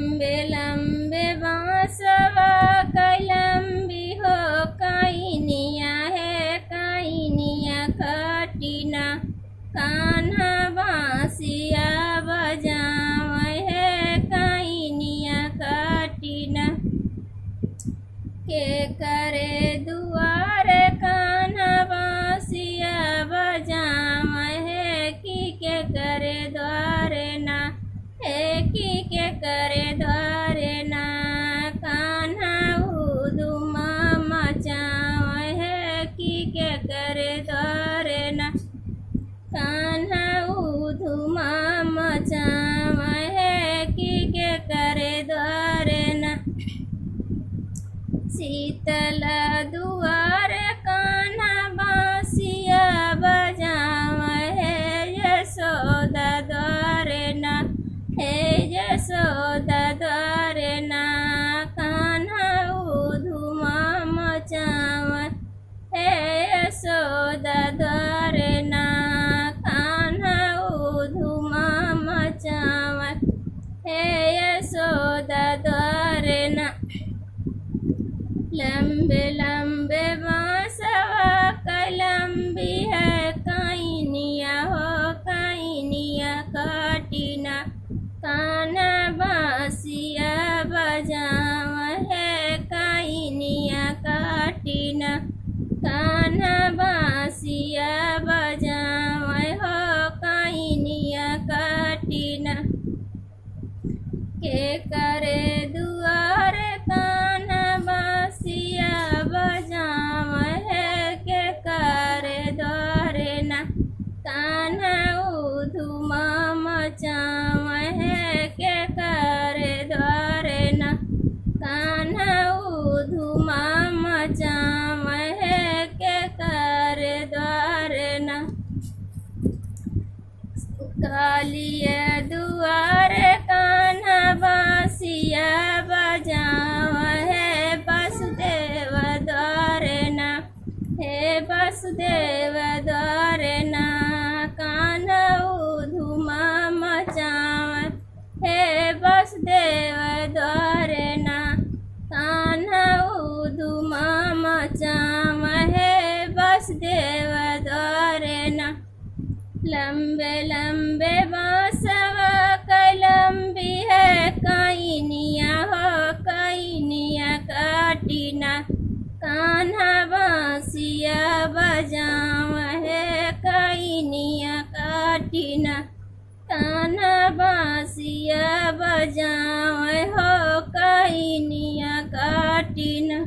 लंबे लंबे बांसवा लंबी हो काइनिया है काइनिया खटिना कान्हा बांसिया बजावे है काइनिया खटिना के करे दुआर कान्हा बांसिया बजावे है की के करे द्वारे ना है की के करे द्वारे ना कान्हा धुमा मचावे है की के करे द्वारे ना कान्हा धुमा मचावे है की के करे द्वारे ना शीतल दुआर कान्हा बांसिया बजावे है यशोदा द्वारे ना हे यशोदा द्वारे ना कान्हा धुमा मचावे हे यशोदा द्वारे ना कान्हा धुमा मचावे हे यशोदा द्वारे ना लंबे लंबे बांसवा लंबी है काइनिया हो काइनिया खटिना कान्हा बांसिया बजावे है काइनिया खटिना कान्हा बांसिया बजावे हो काइनिया खटिना के करे दुआर कान्हा बांसिया बजावे है के करे द्वारे ना कान्हा धुमा मचावे है के करे द्वारे ना कान्हा धुमा मचावे है के करे द्वारे ना कालिया दुआर कान्हा बांसिया बजावे है वासुदेव द्वारे ना हे वासुदेव द्वारे ना कान्हा धुमा मचावे हे वासुदेव द्वारे ना कान्हा धुमा मचावे है वासुदेव द्वारे ना लंबे लंबे बांसवा लंबी है काइनिया हो काइनिया खटिना कान्हा बांसिया बजावे है काइनिया खटिना कान्हा बांसिया बजावे हो काइनिया खटिना।